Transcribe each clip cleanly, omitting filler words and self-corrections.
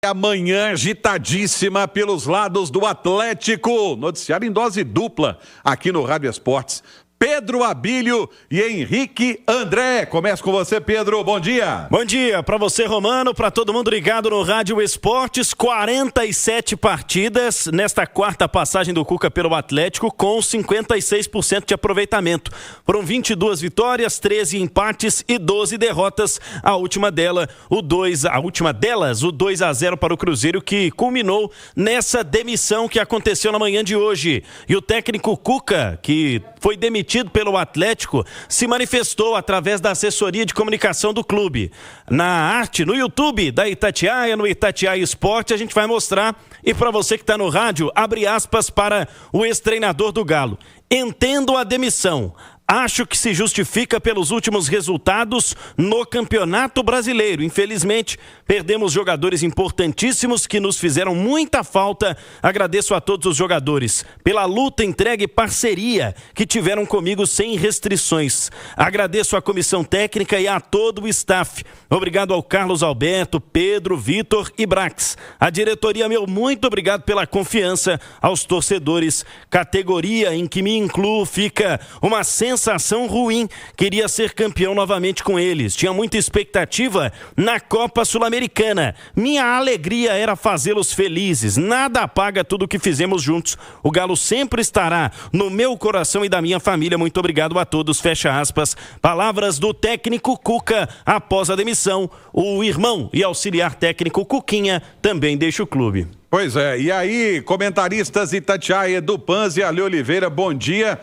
Amanhã agitadíssima pelos lados do Atlético. Noticiário em dose dupla aqui no Rádio Esportes. Pedro Abílio e Henrique André. Começa com você, Pedro. Bom dia. Bom dia para você, Romano, para todo mundo ligado no Rádio Esportes. 47 partidas nesta quarta passagem do Cuca pelo Atlético, com 56% de aproveitamento. Foram 22 vitórias, 13 empates e 12 derrotas. A última delas, o 2-0 para o Cruzeiro, que culminou nessa demissão que aconteceu na manhã de hoje. E o técnico Cuca, que foi demitido pelo Atlético, se manifestou através da assessoria de comunicação do clube. Na arte, no YouTube da Itatiaia, no Itatiaia Esporte, a gente vai mostrar. E para você que está no rádio, abre aspas para o ex-treinador do Galo. Entendo a demissão. Acho que se justifica pelos últimos resultados no Campeonato Brasileiro. Infelizmente, perdemos jogadores importantíssimos que nos fizeram muita falta. Agradeço a todos os jogadores pela luta, entrega e parceria que tiveram comigo sem restrições. Agradeço à comissão técnica e a todo o staff. Obrigado ao Carlos Alberto, Pedro, Vitor e Brax. A diretoria, muito obrigado pela confiança. Aos torcedores, categoria em que me incluo, fica uma sensação ruim. Queria ser campeão novamente com eles. Tinha muita expectativa na Copa Sul-Americana. Minha alegria era fazê-los felizes. Nada apaga tudo o que fizemos juntos. O Galo sempre estará no meu coração e da minha família. Muito obrigado a todos. Fecha aspas. Palavras do técnico Cuca após a demissão. O irmão e auxiliar técnico Cuquinha também deixa o clube. Pois é. E aí, comentaristas Itatiaia, do Panzi, Ale Oliveira, bom dia.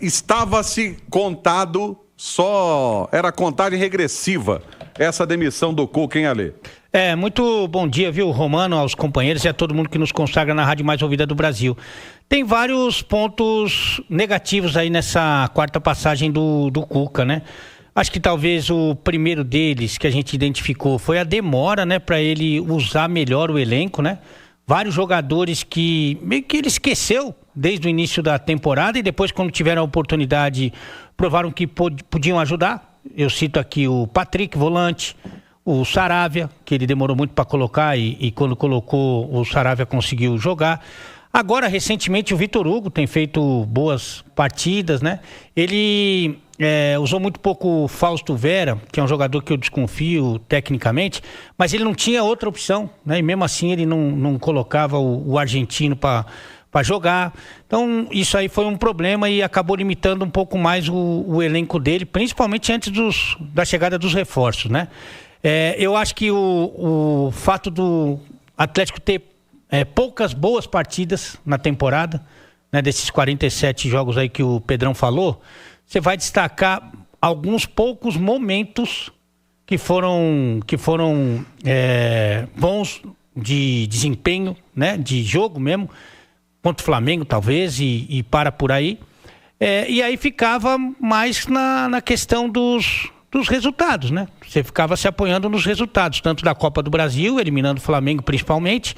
Estava-se contado, era contagem regressiva essa demissão do Cuca, hein, Ale? Muito bom dia, viu, Romano, aos companheiros e a todo mundo que nos consagra na rádio mais ouvida do Brasil. Tem vários pontos negativos aí nessa quarta passagem do Cuca, né? Acho que talvez o primeiro deles que a gente identificou foi a demora, né, para ele usar melhor o elenco, né? Vários jogadores que meio que ele esqueceu desde o início da temporada e depois, quando tiveram a oportunidade, provaram que podiam ajudar. Eu cito aqui o Patrick, volante, o Saravia, que ele demorou muito para colocar e quando colocou, o Saravia conseguiu jogar. Agora, recentemente, o Vitor Hugo tem feito boas partidas, né? Ele usou muito pouco o Fausto Vera, que é um jogador que eu desconfio tecnicamente, mas ele não tinha outra opção, né? E mesmo assim ele não colocava o argentino para jogar. Então isso aí foi um problema e acabou limitando um pouco mais o elenco dele, principalmente antes da chegada dos reforços, né? Eu acho que o fato do Atlético ter poucas boas partidas na temporada, né, desses 47 jogos aí que o Pedrão falou, você vai destacar alguns poucos momentos que foram bons de desempenho, né, de jogo mesmo, contra o Flamengo talvez, e para por aí. E aí ficava mais na questão dos resultados, né? Você ficava se apoiando nos resultados, tanto da Copa do Brasil, eliminando o Flamengo principalmente,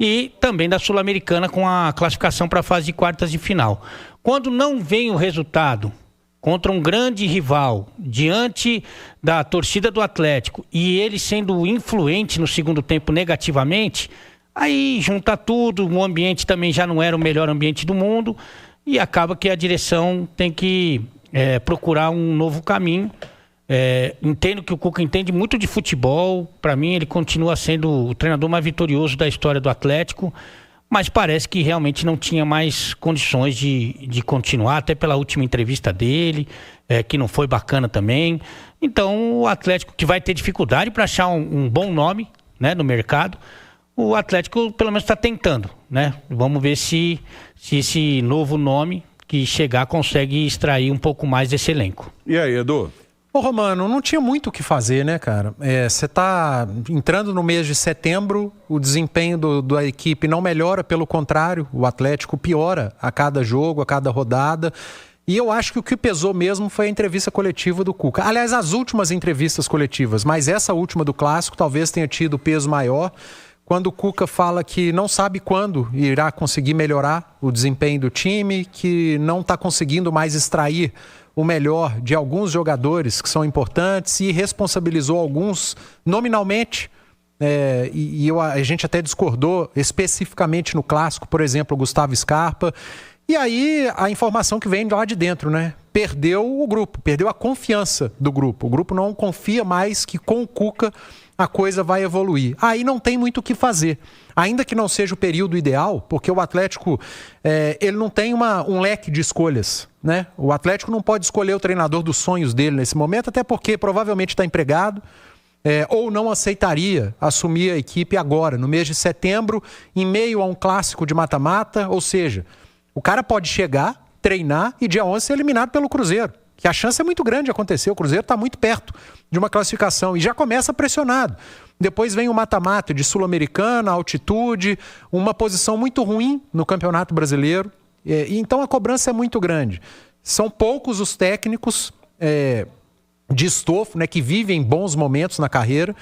e também da Sul-Americana com a classificação para a fase de quartas de final. Quando não vem o resultado contra um grande rival, diante da torcida do Atlético, e ele sendo influente no segundo tempo negativamente, aí junta tudo, o ambiente também já não era o melhor ambiente do mundo, e acaba que a direção tem que procurar um novo caminho. Entendo que o Cuca entende muito de futebol. Para mim ele continua sendo o treinador mais vitorioso da história do Atlético, mas parece que realmente não tinha mais condições de continuar, até pela última entrevista dele, que não foi bacana também. Então o Atlético, que vai ter dificuldade para achar um bom nome, né, no mercado, o Atlético pelo menos está tentando, né? Vamos ver se esse novo nome que chegar consegue extrair um pouco mais desse elenco. E aí, Edu? Ô Romano, não tinha muito o que fazer, né, cara? Você tá entrando no mês de setembro, o desempenho da equipe não melhora, pelo contrário, o Atlético piora a cada jogo, a cada rodada. E eu acho que o que pesou mesmo foi a entrevista coletiva do Cuca. Aliás, as últimas entrevistas coletivas, mas essa última do Clássico talvez tenha tido peso maior, quando o Cuca fala que não sabe quando irá conseguir melhorar o desempenho do time, que não está conseguindo mais extrair o melhor de alguns jogadores que são importantes e responsabilizou alguns nominalmente a gente até discordou especificamente no clássico, por exemplo, o Gustavo Scarpa. E aí a informação que vem lá de dentro, né? Perdeu o grupo, perdeu a confiança do grupo. O grupo não confia mais que com o Cuca a coisa vai evoluir. Aí não tem muito o que fazer. Ainda que não seja o período ideal, porque o Atlético ele não tem um leque de escolhas, né? O Atlético não pode escolher o treinador dos sonhos dele nesse momento, até porque provavelmente está empregado. Ou não aceitaria assumir a equipe agora, no mês de setembro, em meio a um clássico de mata-mata. Ou seja, o cara pode chegar, treinar e dia 11 ser eliminado pelo Cruzeiro, que a chance é muito grande de acontecer. O Cruzeiro está muito perto de uma classificação e já começa pressionado. Depois vem o mata-mata de Sul-Americana, altitude, uma posição muito ruim no Campeonato Brasileiro. Então a cobrança é muito grande. São poucos os técnicos de estofo, né, que vivem bons momentos na carreira,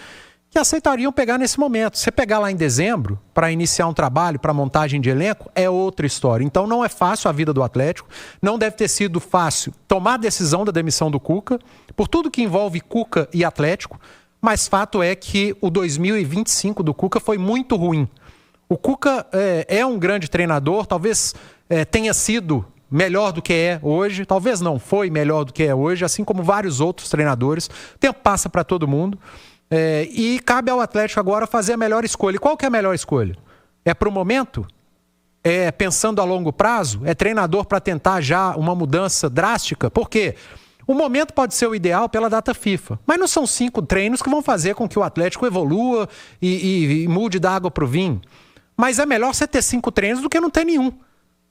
que aceitariam pegar nesse momento. Você pegar lá em dezembro para iniciar um trabalho, para montagem de elenco, é outra história. Então não é fácil a vida do Atlético, não deve ter sido fácil tomar a decisão da demissão do Cuca, por tudo que envolve Cuca e Atlético, mas fato é que o 2025 do Cuca foi muito ruim. O Cuca é um grande treinador, talvez tenha sido melhor do que é hoje, talvez não foi melhor do que é hoje, assim como vários outros treinadores. O tempo passa para todo mundo. E cabe ao Atlético agora fazer a melhor escolha. E qual que é a melhor escolha? É para o momento? É pensando a longo prazo? É treinador para tentar já uma mudança drástica? Por quê? O momento pode ser o ideal pela data FIFA, mas não são 5 treinos que vão fazer com que o Atlético evolua e mude da água para o vinho. Mas é melhor você ter 5 treinos do que não ter nenhum.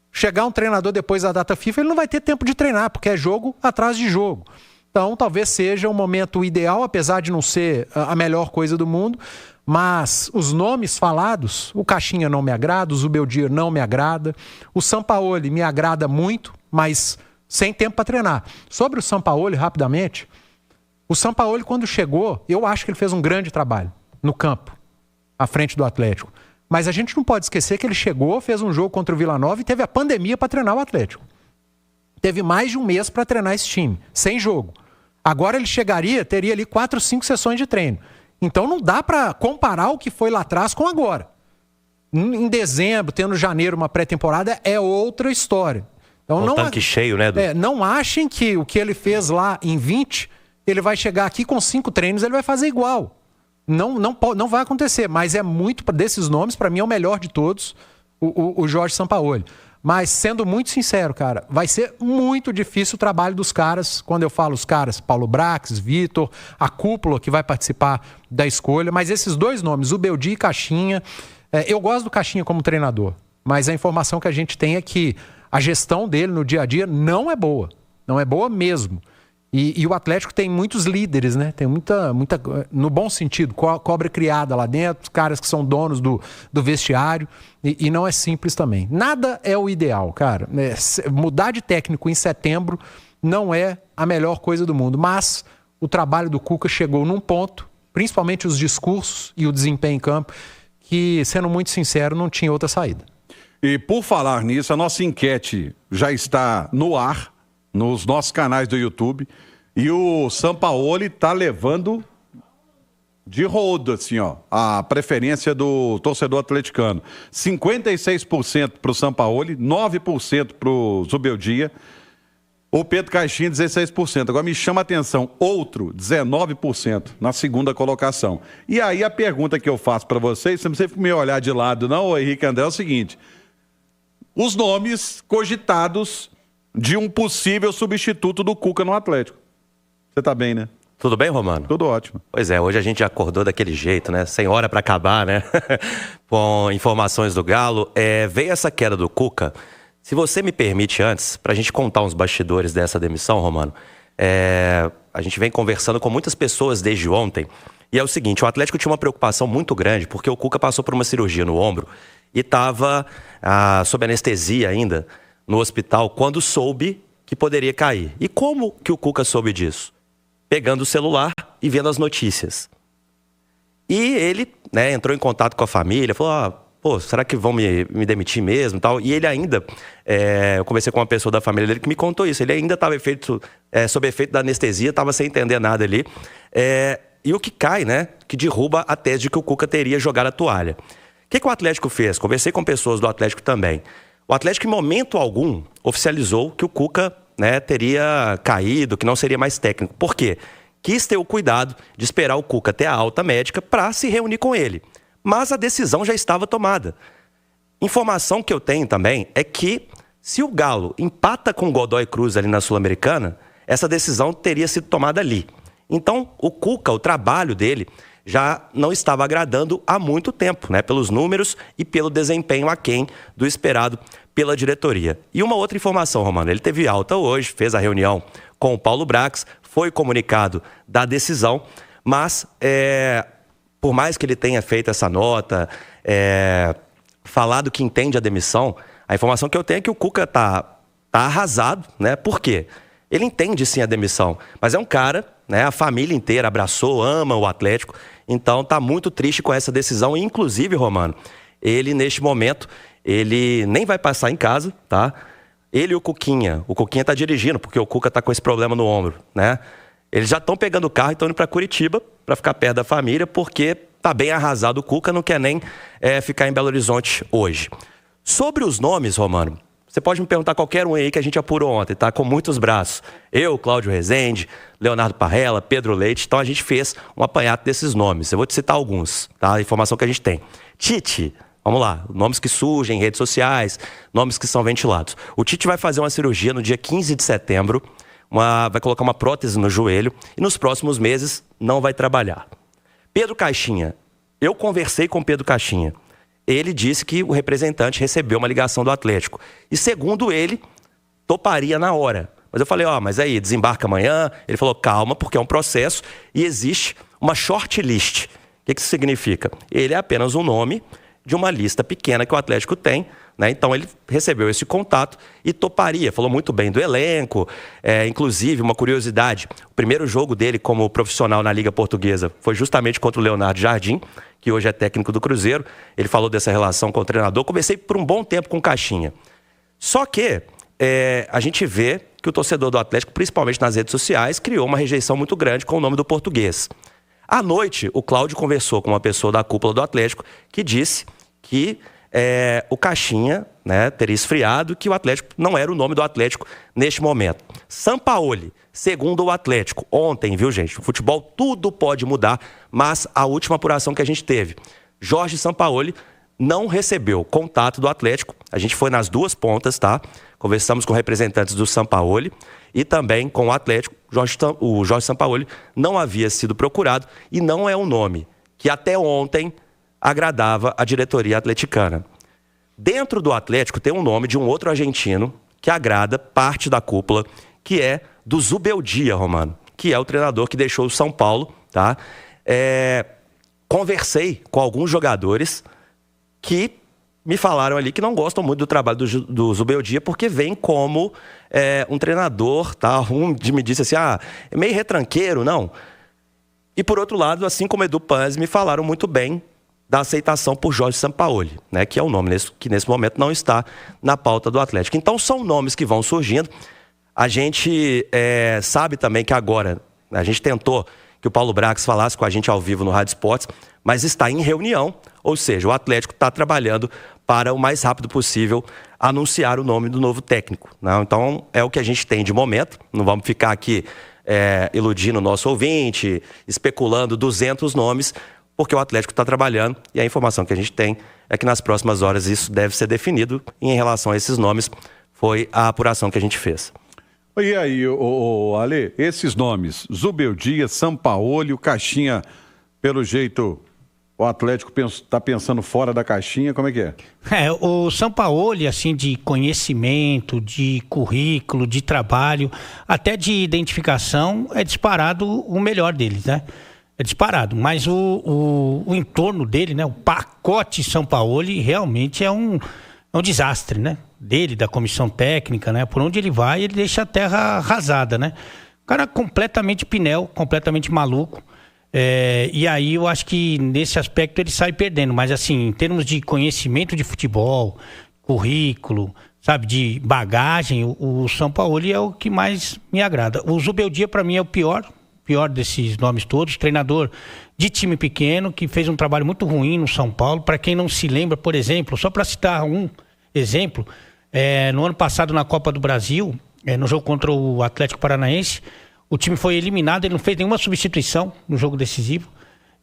Chegar um treinador depois da data FIFA, ele não vai ter tempo de treinar, porque é jogo atrás de jogo. Então, talvez seja um momento ideal, apesar de não ser a melhor coisa do mundo, mas os nomes falados, o Caixinha não me agrada, o Zubeldia não me agrada, o Sampaoli me agrada muito, mas sem tempo para treinar. Sobre o Sampaoli, rapidamente, o Sampaoli, quando chegou, eu acho que ele fez um grande trabalho no campo, à frente do Atlético. Mas a gente não pode esquecer que ele chegou, fez um jogo contra o Vila Nova e teve a pandemia para treinar o Atlético. Teve mais de um mês para treinar esse time, sem jogo. Agora ele teria ali 4, 5 sessões de treino. Então não dá para comparar o que foi lá atrás com agora. Em dezembro, tendo janeiro uma pré-temporada, é outra história. Então, um tanque cheio, né, Edu? Não achem que o que ele fez lá em 20, ele vai chegar aqui com 5 treinos, ele vai fazer igual. Não vai acontecer, mas é muito desses nomes, para mim é o melhor de todos, o Jorge Sampaoli. Mas, sendo muito sincero, cara, vai ser muito difícil o trabalho dos caras. Quando eu falo os caras, Paulo Brax, Vitor, a cúpula que vai participar da escolha. Mas esses 2 nomes, o Beldi e Caixinha, eu gosto do Caixinha como treinador. Mas a informação que a gente tem é que a gestão dele no dia a dia não é boa. Não é boa mesmo. E o Atlético tem muitos líderes, né? Tem muita no bom sentido, cobra criada lá dentro, caras que são donos do vestiário, e não é simples também. Nada é o ideal, cara. Mudar de técnico em setembro não é a melhor coisa do mundo, mas o trabalho do Cuca chegou num ponto, principalmente os discursos e o desempenho em campo, que, sendo muito sincero, não tinha outra saída. E por falar nisso, a nossa enquete já está no ar, nos nossos canais do YouTube, e o Sampaoli está levando de rodo, assim, ó, a preferência do torcedor atleticano. 56% para o Sampaoli, 9% para o Zubeldia, o Pedro Caixinha 16%. Agora me chama a atenção, outro 19% na segunda colocação. E aí a pergunta que eu faço para vocês, você não precisa me olhar de lado não, Henrique André, é o seguinte: os nomes cogitados de um possível substituto do Cuca no Atlético. Você tá bem, né? Tudo bem, Romano? Tudo ótimo. Pois é, hoje a gente acordou daquele jeito, né? Sem hora pra acabar, né? Com informações do Galo. Veio essa queda do Cuca. Se você me permite antes, pra gente contar uns bastidores dessa demissão, Romano, a gente vem conversando com muitas pessoas desde ontem. E é o seguinte, o Atlético tinha uma preocupação muito grande, porque o Cuca passou por uma cirurgia no ombro e estava sob anestesia ainda no hospital quando soube que poderia cair. E como que o Cuca soube disso? Pegando o celular e vendo as notícias. E ele, né, entrou em contato com a família, falou, será que vão me demitir mesmo? Tal? E ele ainda, eu conversei com uma pessoa da família dele que me contou isso, ele ainda estava sob efeito da anestesia, estava sem entender nada ali. E o que cai, né? Que derruba a tese de que o Cuca teria jogado a toalha. O que o Atlético fez? Conversei com pessoas do Atlético também. O Atlético, em momento algum, oficializou que o Cuca, né, teria caído, que não seria mais técnico. Por quê? Quis ter o cuidado de esperar o Cuca ter a alta médica para se reunir com ele. Mas a decisão já estava tomada. Informação que eu tenho também é que se o Galo empata com o Godoy Cruz ali na Sul-Americana, essa decisão teria sido tomada ali. Então, o Cuca, o trabalho dele, já não estava agradando há muito tempo, né? Pelos números e pelo desempenho aquém do esperado pela diretoria. E uma outra informação, Romano, ele teve alta hoje, fez a reunião com o Paulo Brax, foi comunicado da decisão, mas por mais que ele tenha feito essa nota, falado que entende a demissão, a informação que eu tenho é que o Cuca tá arrasado, né? Por quê? Ele entende sim a demissão, mas é um cara, né? A família inteira abraçou, ama o Atlético, então tá muito triste com essa decisão. E, inclusive, Romano, ele neste momento, ele nem vai passar em casa, tá? Ele e o Cuquinha tá dirigindo, porque o Cuca tá com esse problema no ombro, né? Eles já estão pegando o carro e estão indo para Curitiba para ficar perto da família, porque tá bem arrasado o Cuca, não quer nem ficar em Belo Horizonte hoje. Sobre os nomes, Romano, você pode me perguntar qualquer um aí que a gente apurou ontem, tá? Com muitos braços. Eu, Cláudio Rezende, Leonardo Parrella, Pedro Leite. Então a gente fez um apanhado desses nomes. Eu vou te citar alguns, tá? A informação que a gente tem. Tite, vamos lá. Nomes que surgem em redes sociais, nomes que são ventilados. O Tite vai fazer uma cirurgia no dia 15 de setembro, vai colocar uma prótese no joelho e nos próximos meses não vai trabalhar. Pedro Caixinha. Eu conversei com Pedro Caixinha. Ele disse que o representante recebeu uma ligação do Atlético. E, segundo ele, toparia na hora. Mas eu falei, mas aí, desembarca amanhã? Ele falou, calma, porque é um processo e existe uma shortlist. O que isso significa? Ele é apenas um nome de uma lista pequena que o Atlético tem, né? Então ele recebeu esse contato e toparia. Falou muito bem do elenco. Inclusive, uma curiosidade, o primeiro jogo dele como profissional na Liga Portuguesa foi justamente contra o Leonardo Jardim, que hoje é técnico do Cruzeiro. Ele falou dessa relação com o treinador. Conversei por um bom tempo com o Caixinha. Só que a gente vê que o torcedor do Atlético, principalmente nas redes sociais, criou uma rejeição muito grande com o nome do português. À noite, o Cláudio conversou com uma pessoa da cúpula do Atlético que disse que o Caixinha, né, teria esfriado, que o Atlético não era o nome do Atlético neste momento. Sampaoli, segundo o Atlético, ontem, viu, gente? O futebol tudo pode mudar, mas a última apuração que a gente teve, Jorge Sampaoli não recebeu contato do Atlético. A gente foi nas duas pontas, tá? Conversamos com representantes do Sampaoli e também com o Atlético. O Jorge Sampaoli não havia sido procurado e não é um nome que até ontem agradava a diretoria atleticana. Dentro do Atlético tem um nome de um outro argentino que agrada parte da cúpula, que é do Zubeldia, Romano, que é o treinador que deixou o São Paulo, tá? Conversei com alguns jogadores que me falaram ali que não gostam muito do trabalho do Zubeldia, porque vem como um treinador, tá? Um me disse assim, é meio retranqueiro, não? E por outro lado, assim como Edu Panzi, me falaram muito bem da aceitação por Jorge Sampaoli, né, que é o nome que nesse momento não está na pauta do Atlético. Então são nomes que vão surgindo. A gente sabe também que agora, a gente tentou que o Paulo Brax falasse com a gente ao vivo no Rádio Esportes, mas está em reunião, ou seja, o Atlético está trabalhando para o mais rápido possível anunciar o nome do novo técnico, né? Então é o que a gente tem de momento, não vamos ficar aqui iludindo o nosso ouvinte, especulando 200 nomes, porque o Atlético está trabalhando e a informação que a gente tem é que nas próximas horas isso deve ser definido. E em relação a esses nomes, foi a apuração que a gente fez. E aí, Ale, esses nomes, Zubeldia, Sampaoli, o Caixinha, pelo jeito, o Atlético está pensando fora da caixinha, como é que é? O Sampaoli, assim, de conhecimento, de currículo, de trabalho, até de identificação, é disparado o melhor deles, né? É disparado, mas o entorno dele, né, o pacote Sampaoli realmente é um desastre, né? Dele, da comissão técnica, né? Por onde ele vai, ele deixa a terra arrasada, né? O cara completamente pinel, completamente maluco. E aí eu acho que nesse aspecto ele sai perdendo, mas assim, em termos de conhecimento de futebol, currículo, sabe, de bagagem, o Sampaoli é o que mais me agrada. O Zubeldia para mim é o pior pior desses nomes todos, treinador de time pequeno, que fez um trabalho muito ruim no São Paulo. Para quem não se lembra, por exemplo, só para citar um exemplo, no ano passado na Copa do Brasil, no jogo contra o Atlético Paranaense, o time foi eliminado, ele não fez nenhuma substituição no jogo decisivo.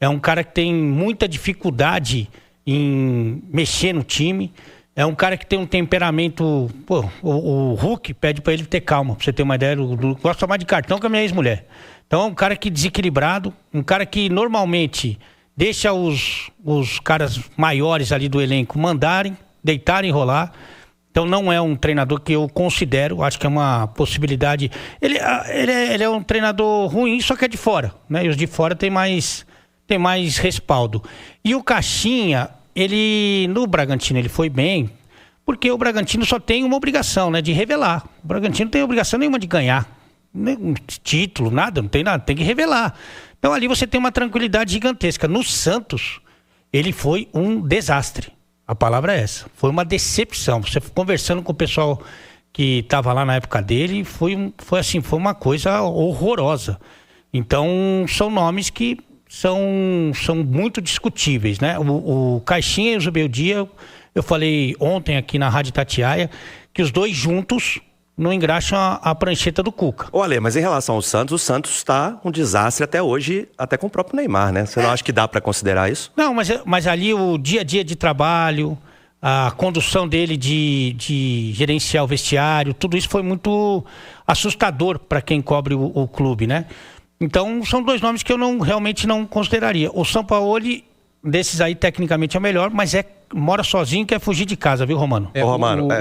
É um cara que tem muita dificuldade em mexer no time. É um cara que tem um temperamento... Pô, o Hulk pede para ele ter calma, pra você ter uma ideia. Gosta mais de cartão que a minha ex-mulher. Então é um cara que desequilibrado, um cara que normalmente deixa os caras maiores ali do elenco mandarem, deitarem e rolar. Então não é um treinador que eu considero, acho que é uma possibilidade. Ele é um treinador ruim, só que é de fora, né? E os de fora tem mais respaldo. E o Caixinha, no Bragantino ele foi bem, porque o Bragantino só tem uma obrigação, né? De revelar. O Bragantino não tem obrigação nenhuma de ganhar. Nem título, nada, não tem nada, tem que revelar. Então ali você tem uma tranquilidade gigantesca. No Santos, ele foi um desastre. A palavra é essa. Foi uma decepção. Você conversando com o pessoal que estava lá na época dele, foi uma coisa horrorosa. Então, são nomes que são muito discutíveis, né? O Caixinha e o Zubeldia, eu falei ontem aqui na Rádio Itatiaia, que os dois juntos não engraxam a prancheta do Cuca. Ô Ale, mas em relação ao Santos, o Santos está um desastre até hoje, até com o próprio Neymar, né? Você não acha que dá para considerar isso? Não, mas ali o dia a dia de trabalho, a condução dele de gerenciar o vestiário, tudo isso foi muito assustador para quem cobre o clube, né? Então, são dois nomes que eu realmente não consideraria. O Sampaoli, desses aí, tecnicamente é o melhor, mas mora sozinho, quer fugir de casa, viu, Romano?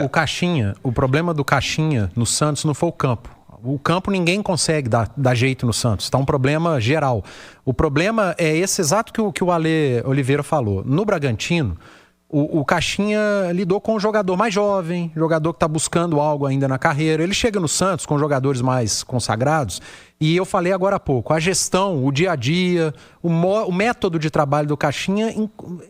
O Caixinha, o problema do Caixinha no Santos não foi o campo. O campo ninguém consegue dar jeito no Santos. Está um problema geral. O problema é esse exato que o Ale Oliveira falou. No Bragantino, o Caixinha lidou com um jogador mais jovem, jogador que está buscando algo ainda na carreira. Ele chega no Santos com jogadores mais consagrados. E eu falei agora há pouco, a gestão, o dia a dia, o método de trabalho do Caixinha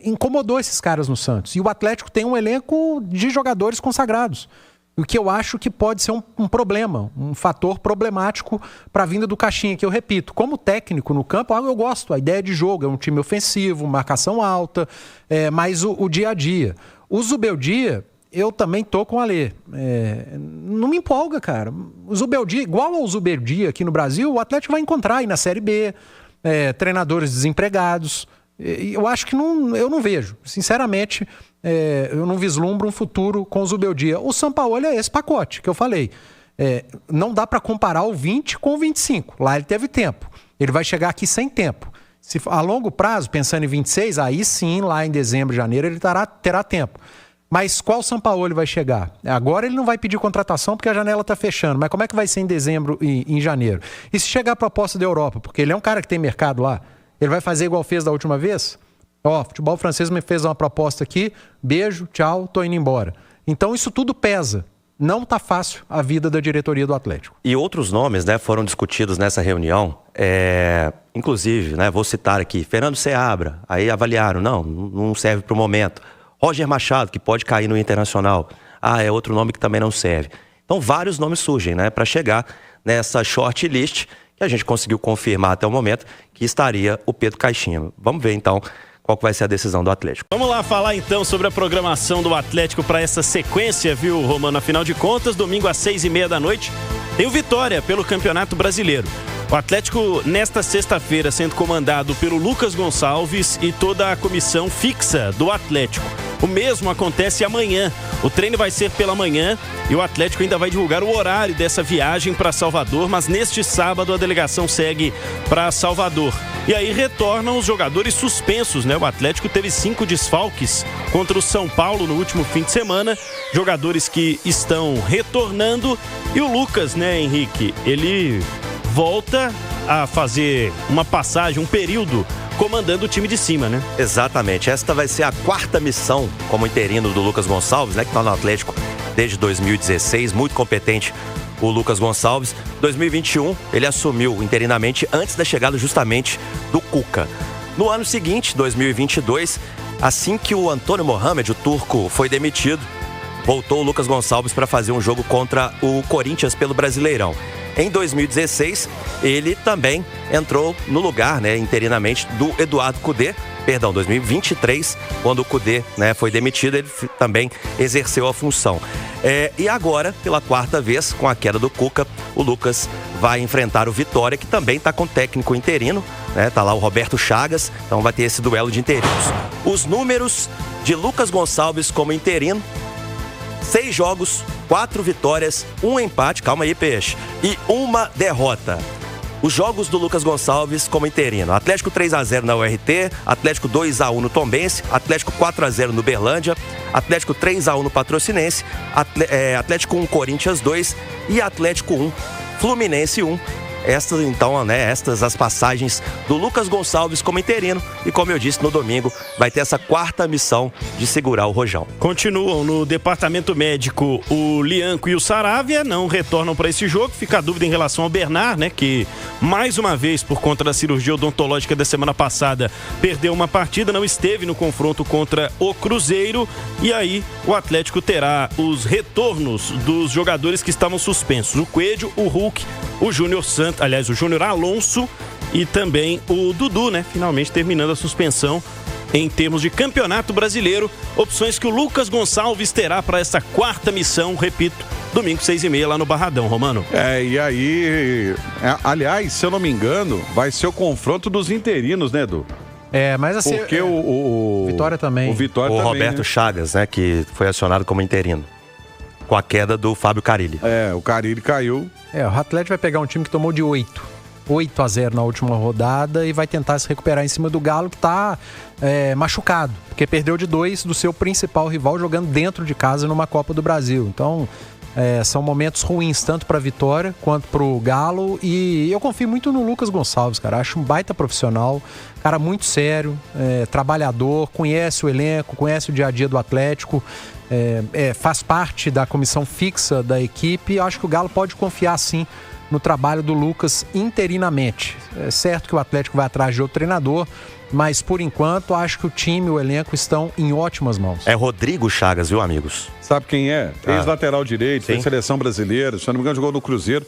incomodou esses caras no Santos. E o Atlético tem um elenco de jogadores consagrados. O que eu acho que pode ser um problema, um fator problemático para a vinda do Caixinha, que eu repito, como técnico no campo, eu gosto, a ideia de jogo, é um time ofensivo, marcação alta, mas o dia a dia. O Zubeldia, eu também tô com o Ale. Não me empolga, cara. O Zubeldia, igual ao Zubeldia aqui no Brasil, o Atlético vai encontrar aí na Série B, treinadores desempregados. Eu acho que eu não vejo, sinceramente... eu não vislumbro um futuro com o Zubeldia. O Sampaoli é esse pacote que eu falei. Não dá para comparar o 20 com o 25. Lá ele teve tempo. Ele vai chegar aqui sem tempo. Se a longo prazo, pensando em 26, aí sim, lá em dezembro, janeiro, ele terá tempo. Mas qual Sampaoli vai chegar? Agora ele não vai pedir contratação porque a janela está fechando. Mas como é que vai ser em dezembro e em janeiro? E se chegar a proposta da Europa? Porque ele é um cara que tem mercado lá. Ele vai fazer igual fez da última vez? Futebol francês me fez uma proposta aqui, beijo, tchau, tô indo embora. Então isso tudo pesa. Não tá fácil a vida da diretoria do Atlético. E outros nomes, né, foram discutidos nessa reunião. Inclusive, né, vou citar aqui, Fernando Seabra, aí avaliaram, não serve para o momento. Roger Machado, que pode cair no Internacional. É outro nome que também não serve. Então vários nomes surgem, né, para chegar nessa shortlist que a gente conseguiu confirmar até o momento que estaria o Pedro Caixinha. Vamos ver então qual que vai ser a decisão do Atlético. Vamos lá falar então sobre a programação do Atlético para essa sequência, viu, Romano? Afinal de contas, domingo às 6h30 da noite, tem o Vitória pelo Campeonato Brasileiro. O Atlético, nesta sexta-feira, sendo comandado pelo Lucas Gonçalves e toda a comissão fixa do Atlético. O mesmo acontece amanhã. O treino vai ser pela manhã e o Atlético ainda vai divulgar o horário dessa viagem para Salvador, mas neste sábado a delegação segue para Salvador. E aí retornam os jogadores suspensos, né? O Atlético teve 5 desfalques contra o São Paulo no último fim de semana. Jogadores que estão retornando. E o Lucas, né, Henrique? Ele volta a fazer uma passagem, um período comandando o time de cima, né? Exatamente. Esta vai ser a 4ª missão como interino do Lucas Gonçalves, né? Que está no Atlético desde 2016, muito competente o Lucas Gonçalves. 2021, ele assumiu interinamente antes da chegada justamente do Cuca. No ano seguinte, 2022, assim que o Antônio Mohamed, o turco, foi demitido, voltou o Lucas Gonçalves para fazer um jogo contra o Corinthians pelo Brasileirão. Em 2016, ele também entrou no lugar, né, interinamente, do Eduardo Cudê. Perdão, 2023, quando o Cudê, né, foi demitido, ele também exerceu a função. E agora, pela quarta vez, com a queda do Cuca, o Lucas vai enfrentar o Vitória, que também está com técnico interino, né? Tá lá o Roberto Chagas, então vai ter esse duelo de interinos. Os números de Lucas Gonçalves como interino: 6 jogos, 4 vitórias, 1 empate, calma aí, peixe, e 1 derrota. Os jogos do Lucas Gonçalves como interino: Atlético 3-0 na URT, Atlético 2-1 no Tombense, Atlético 4-0 no Berlândia, Atlético 3-1 no Patrocinense, Atlético 1, Corinthians 2 e Atlético 1, Fluminense 1. Estas, então, né, estas as passagens do Lucas Gonçalves como interino. E como eu disse, no domingo vai ter essa quarta missão de segurar o Rojão. Continuam no departamento médico o Lianco e o Saravia, não retornam para esse jogo. Fica a dúvida em relação ao Bernard, né, que mais uma vez, por conta da cirurgia odontológica da semana passada, perdeu uma partida, não esteve no confronto contra o Cruzeiro. E aí o Atlético terá os retornos dos jogadores que estavam suspensos: o Coelho, o Hulk, o Júnior Santos, aliás, o Júnior Alonso e também o Dudu, né? Finalmente terminando a suspensão em termos de campeonato brasileiro. Opções que o Lucas Gonçalves terá para essa quarta missão, repito, domingo 6h30 lá no Barradão, Romano. E aí, aliás, se eu não me engano, vai ser o confronto dos interinos, né, Edu? Mas assim... Porque o Vitória também. O Vitória o também, Roberto, né? Chagas, né, que foi acionado como interino, com a queda do Fábio Carilli. O Carilli caiu. O Atlético vai pegar um time que tomou de 8-0 na última rodada e vai tentar se recuperar em cima do Galo, que tá machucado, porque perdeu de 2 do seu principal rival jogando dentro de casa numa Copa do Brasil. Então, são momentos ruins tanto para a Vitória quanto para o Galo, e eu confio muito no Lucas Gonçalves, cara. Acho um baita profissional, cara muito sério, trabalhador, conhece o elenco, conhece o dia a dia do Atlético, faz parte da comissão fixa da equipe. Eu acho que o Galo pode confiar sim no trabalho do Lucas interinamente. É certo que o Atlético vai atrás de outro treinador, mas por enquanto acho que o time e o elenco estão em ótimas mãos. É Rodrigo Chagas, viu, amigos? Sabe quem é? Ex-lateral direito, fez seleção brasileira, se eu não me engano jogou no Cruzeiro.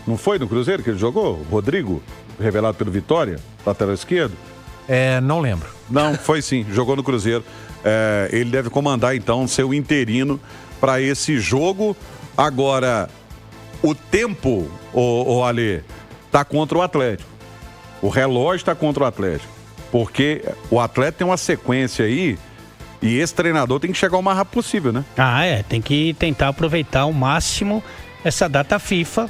Não foi no Cruzeiro que ele jogou? Rodrigo, revelado pelo Vitória, lateral esquerdo? Não lembro. Não, foi sim, jogou no Cruzeiro. Ele deve comandar então seu interino para esse jogo. Agora, o tempo, o Ale, tá contra o Atlético. O relógio está contra o Atlético. Porque o Atlético tem uma sequência aí e esse treinador tem que chegar o mais rápido possível, né? Tem que tentar aproveitar ao máximo essa data FIFA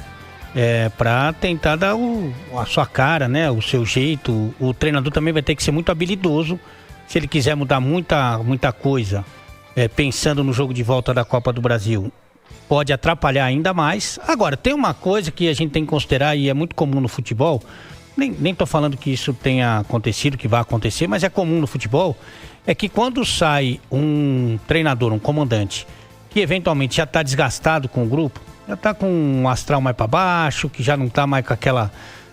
para tentar dar a sua cara, né? O seu jeito. O treinador também vai ter que ser muito habilidoso se ele quiser mudar muita coisa, pensando no jogo de volta da Copa do Brasil. Pode atrapalhar ainda mais. Agora, tem uma coisa que a gente tem que considerar e é muito comum no futebol. Nem tô falando que isso tenha acontecido, que vai acontecer, mas é comum no futebol. É que quando sai um treinador, um comandante, que eventualmente já está desgastado com o grupo, já está com um astral mais para baixo, que já não está mais com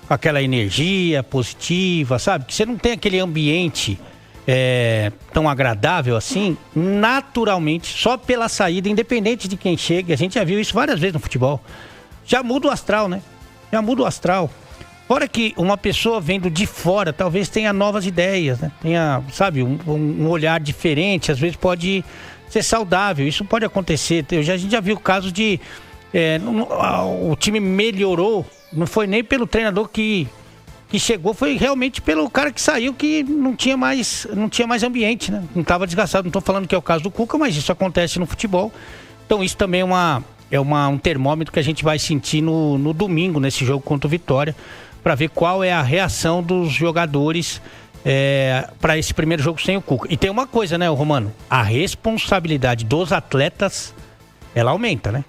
aquela energia positiva, sabe? Que você não tem aquele ambiente tão agradável assim, naturalmente, só pela saída, independente de quem chega, a gente já viu isso várias vezes no futebol, já muda o astral, né? Já muda o astral. Fora que uma pessoa vendo de fora talvez tenha novas ideias, né? Tenha, sabe, um olhar diferente, às vezes pode ser saudável, isso pode acontecer. A gente já viu casos de o time melhorou, não foi nem pelo treinador que chegou, foi realmente pelo cara que saiu, que não tinha mais ambiente, né? Não estava desgastado. Não estou falando que é o caso do Cuca, mas isso acontece no futebol. Então isso também é um termômetro que a gente vai sentir no domingo, nesse jogo contra o Vitória, para ver qual é a reação dos jogadores para esse primeiro jogo sem o Cuca. E tem uma coisa, né, Romano? A responsabilidade dos atletas, ela aumenta, né?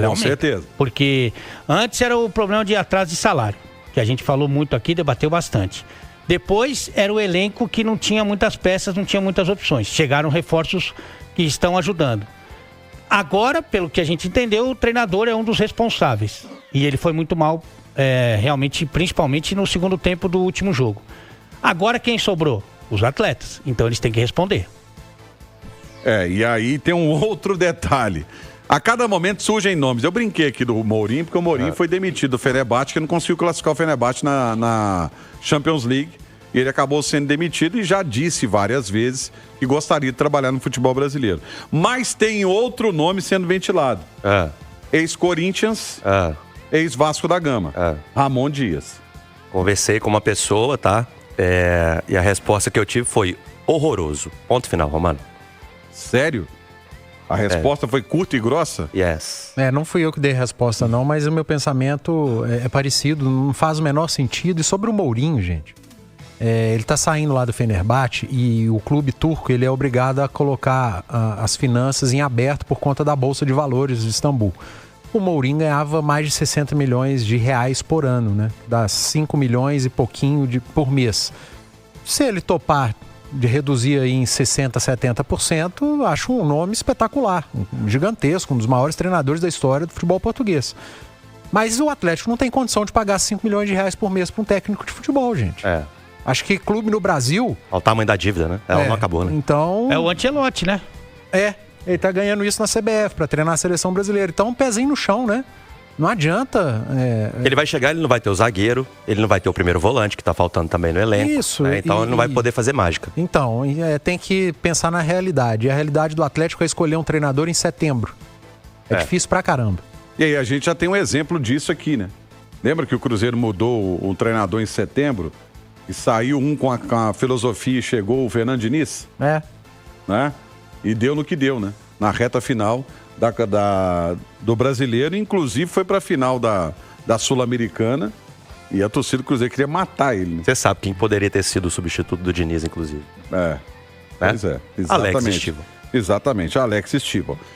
Com certeza. Porque antes era o problema de atraso de salário, que a gente falou muito aqui, debateu bastante. Depois era o elenco que não tinha muitas peças, não tinha muitas opções. Chegaram reforços que estão ajudando. Agora, pelo que a gente entendeu, o treinador é um dos responsáveis. E ele foi muito mal, realmente, principalmente no segundo tempo do último jogo. Agora quem sobrou? Os atletas. Então eles têm que responder. E aí tem um outro detalhe. A cada momento surgem nomes. Eu brinquei aqui do Mourinho, porque o Mourinho foi demitido do Fenerbahçe, que não conseguiu classificar o Fenerbahçe na Champions League. E ele acabou sendo demitido e já disse várias vezes que gostaria de trabalhar no futebol brasileiro. Mas tem outro nome sendo ventilado. Ex-Corinthians, ex-Vasco da Gama. Ramon Dias. Conversei com uma pessoa, tá? E a resposta que eu tive foi horroroso. Ponto final, Romano. Sério? A resposta foi curta e grossa? Yes. Não fui eu que dei a resposta não, mas o meu pensamento é parecido, não faz o menor sentido. E sobre o Mourinho, gente, ele tá saindo lá do Fenerbahçe e o clube turco ele é obrigado a colocar as finanças em aberto por conta da Bolsa de Valores de Istambul. O Mourinho ganhava mais de 60 milhões de reais por ano, né? Dá 5 milhões e pouquinho por mês. Se ele topar de reduzir aí em 60%, 70%, acho um nome espetacular, gigantesco, um dos maiores treinadores da história do futebol português. Mas o Atlético não tem condição de pagar 5 milhões de reais por mês para um técnico de futebol, gente. Acho que clube no Brasil... Olha o tamanho da dívida, né? Ela não acabou, né? Então... É o Ancelotti, né? Ele tá ganhando isso na CBF para treinar a seleção brasileira. Então, um pezinho no chão, né? Não adianta... Ele vai chegar, ele não vai ter o zagueiro, ele não vai ter o primeiro volante, que tá faltando também no elenco. Isso. Né? Então, ele não vai poder fazer mágica. Então, tem que pensar na realidade. E a realidade do Atlético é escolher um treinador em setembro. É difícil pra caramba. E aí, a gente já tem um exemplo disso aqui, né? Lembra que o Cruzeiro mudou o treinador em setembro? E saiu um com a filosofia e chegou o Fernando Diniz? Né? E deu no que deu, né? Na reta final do brasileiro, inclusive foi pra final da Sul-Americana. E a torcida do Cruzeiro queria matar ele, né? Você sabe quem poderia ter sido o substituto do Diniz, inclusive. Pois é, exatamente. Alex Stival. Exatamente, Alex Stival.